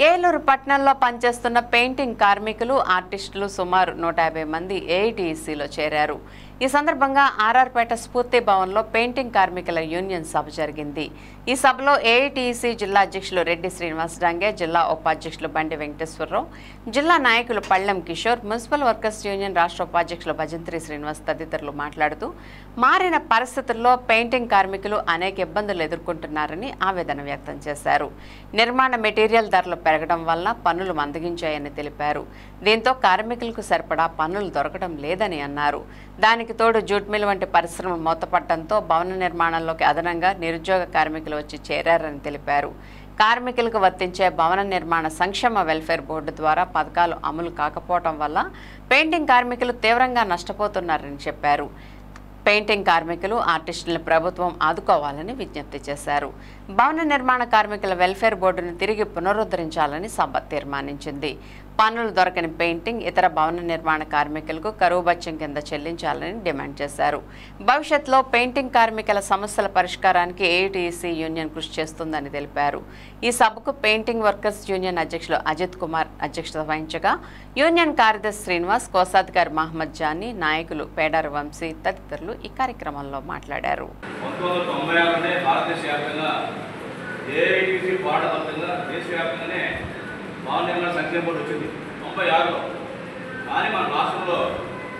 ఏలూరు పట్టణంలో పనిచేస్తున్న పెయింటింగ్ కార్మికులు ఆర్టిస్టులు సుమారు 150 మంది ఏఐటీసీలో చేరారు. ఈ సందర్భంగా ఆర్ఆర్పేట స్ఫూర్తి భవన్లో పెయింటింగ్ కార్మికుల యూనియన్ సభ జరిగింది. ఈ సభలో ఏఐటీసీ జిల్లా అధ్యక్షులు రెడ్డి శ్రీనివాస్ డాంగే, జిల్లా ఉపాధ్యక్షులు బండి వెంకటేశ్వరరావు, జిల్లా నాయకులు పళ్ళెం కిషోర్, మున్సిపల్ వర్కర్స్ యూనియన్ రాష్ట్ర ఉపాధ్యక్షులు భజంత్రి శ్రీనివాస్ తదితరులు మాట్లాడుతూ మారిన పరిస్థితుల్లో పెయింటింగ్ కార్మికులు అనేక ఇబ్బందులు ఎదుర్కొంటున్నారని ఆవేదన వ్యక్తం చేశారు. నిర్మాణ మెటీరియల్ ధరలు పెరగడం వల్ల పన్నులు మందగించాయని తెలిపారు. దీంతో కార్మికులకు సరిపడా పన్నులు దొరకడం లేదని అన్నారు. దానికి తోడు జూట్ మిల్ వంటి పరిశ్రమలు మూతపడటంతో భవన నిర్మాణంలోకి అదనంగా నిరుద్యోగ కార్మికులు వచ్చి చేరారని తెలిపారు. కార్మికులకు వర్తించే భవన నిర్మాణ సంక్షేమ వెల్ఫేర్ బోర్డు ద్వారా పథకాలు అమలు కాకపోవడం వల్ల పెయింటింగ్ కార్మికులు తీవ్రంగా నష్టపోతున్నారని చెప్పారు. పెయింటింగ్ కార్మికులు ఆర్టిస్టులను ప్రభుత్వం ఆదుకోవాలని విజ్ఞప్తి చేశారు. భవన నిర్మాణ కార్మికుల వెల్ఫేర్ బోర్డును తిరిగి పునరుద్ధరించాలని సభ తీర్మానించింది. పన్నులు దొరకని పెయింటింగ్, ఇతర భవన నిర్మాణ కార్మికులకు కరువు భత్యం కింద చెల్లించాలని డిమాండ్ చేశారు. భవిష్యత్తులో పెయింటింగ్ కార్మికుల సమస్యల పరిష్కారానికి ఏఐటీసీ యూనియన్ కృషి చేస్తుందని తెలిపారు. ఈ సభకు పెయింటింగ్ వర్కర్స్ యూనియన్ అధ్యక్షులు అజిత్ కుమార్ అధ్యక్షత వహించగా యూనియన్ కార్యదర్శి శ్రీనివాస్, కోశాధికారి మహమ్మద్ జానీ, నాయకులు పేడారు వంశీ తదితరులు ఈ కార్యక్రమంలో మాట్లాడారు. భవన నిర్మాణ సంక్షేమ బోర్డు వచ్చింది 96లో. కానీ మన రాష్ట్రంలో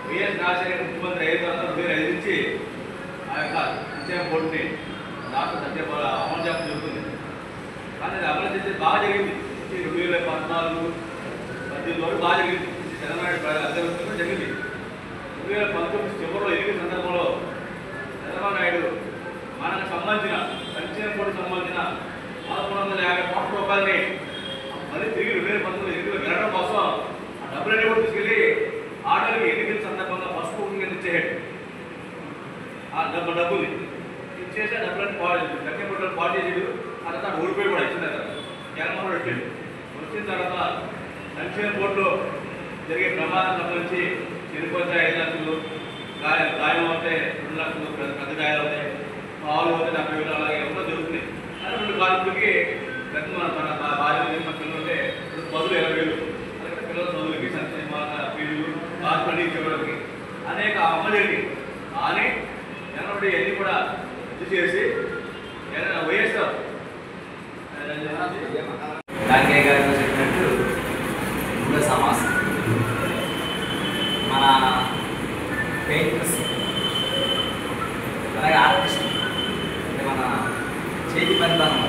వైఎస్ రాజశేఖర ముఖ్యమంత్రి అయిన తర్వాత 2005 నుంచి ఆ యొక్క సంక్షేమ బోర్డుని రాష్ట్ర సంక్షేమ అమలు చేయడం జరుగుతుంది. కానీ అది అమలు చేస్తే బాగా జరిగింది. 2014, 2018 వరకు బాగా జరిగింది. చంద్రబాబు అధ్యక్షతలో జరిగింది. 2019 చివరిలో ఎన్నికల సందర్భంలో చంద్రబాబు నాయుడు మనకు సంబంధించిన సంక్షేమ బోర్డుకు సంబంధించిన 1150 కోట్ల రూపాయలని మళ్ళీ తిరిగి 2019 ఎన్నికలు వెళ్ళడం కోసం ఆ డబ్బులన్నీ కూడా తీసుకెళ్ళి ఆటలకి ఎన్నికల సందర్భంగా ఫస్ట్ కింద ఇచ్చేసాడు. ఆ డబ్బుల్ని ఇచ్చేసి ఆ డబ్బులన్నీ సంక్షేమ బోర్డులు పాటు చేసాడు. ఆ తర్వాత ఓడిపోయి కూడా ఇచ్చిన తర్వాత జగన్మోహన్ రెడ్డి వచ్చిన తర్వాత సంక్షేమ బోర్డులో జరిగే ప్రమాదం సంబంధించి చనిపోతే 5 లక్షలు, గాయం అవుతే 2 లక్షలు, పెద్ద గాయాలు అవుతాయి, పాలు అవుతే 70,000, అలాగే ఎవరో జరుగుతుంది. కానీ 2 కార్మికులకి మన భార్య పిల్లలు ఉంటే పదులు 20,000, అలాగే పిల్లల చదువులకి సంక్షేమ ఫీజులు, హాస్పిటల్ ఇచ్చేవాళ్ళకి అనేక అమలేంటి. కానీ జనవరి అన్నీ కూడా రద్దు చేసి వైఎస్ఆర్ డాంగే గారు చెప్పినట్టు మూడో సమాసం మన పెయింటర్స్ అలాగే ఆర్టిస్ట్ అంటే మన చేతి పనితనం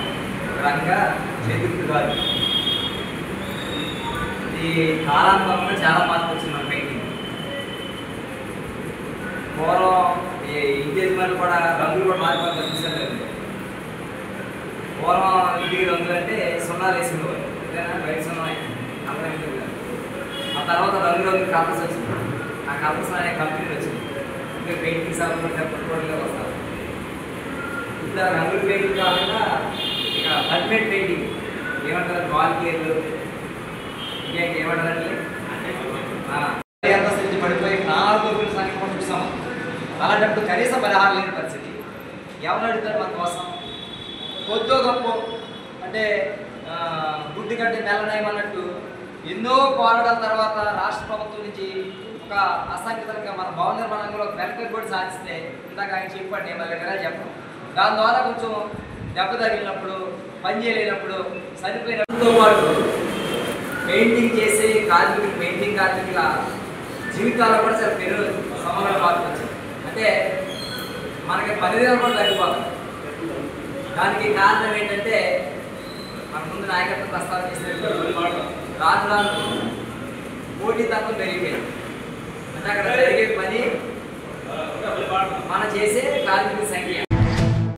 రకంగా చేతులు కాదు. ఈ కాలాంతరంలో చాలా మార్పు వచ్చింది మన పెయింటింగ్. పూర్వం ఈ ఇంటీరియర్ కూడా రంగులు కూడా మార్పు కనిపిస్తలేదు. పూర్వం ఇంటికి రంగులు అంటే సున్నాలు వేసేవారు, బయట సున్నా అందరూ. ఆ తర్వాత రంగు కలర్స్ వచ్చింది. ఆ కలర్స్ అనే కంపెనీలు వచ్చింది. ఇంకా పెయింటింగ్ సాగుతుంటే పట్టుకోవడంలో వస్తారు. ఇట్లా రంగులు పెయింటింగ్ కాకుండా ఇక అల్టిమేట్ పెయింటింగ్ ఏమంటారు, వాల్ కేర్లు ఇంకేంటి ఏమంటారంటే నుంచి పడిపోయి 4 రోజుల సంఖ్య చూసాము. అలాంటప్పుడు కనీసం పరిహారం లేని పరిస్థితి. ఎవరు అడుగుతారు మన కోసం? కొద్దో గొప్ప అంటే బుద్ధి కంటే మెల్లనయం అన్నట్టు ఎన్నో పోరాటాల తర్వాత రాష్ట్ర ప్రభుత్వం నుంచి ఒక అసంఖ్యతంగా మన భవన నిర్మాణంలో వెల్ఫేర్ బోర్డు సాధిస్తే ఇందాక ఆయన చెప్పండి మళ్ళీ చెప్పడం. దాని ద్వారా కొంచెం దెబ్బ తగిలినప్పుడు, పని చేయలేనప్పుడు, చనిపోయినప్పుడుతో పాటు పెయింటింగ్ చేసే కార్మికులు, పెయింటింగ్ కార్మికుల జీవితాల్లో కూడా చాలా పెరుగు సమయంలో మార్పు వచ్చింది. అంటే మనకి పనిదినాలు కూడా తగ్గిపోతుంది. దానికి కారణం ఏంటంటే మన ముందు నాయకత్వం ప్రస్తావన చేసినట్టు రాను రాను పోటీతత్వం పెరిగిపోయింది. అంటే అక్కడ జరిగే పని మనం చేసే కార్మికుల సంఖ్య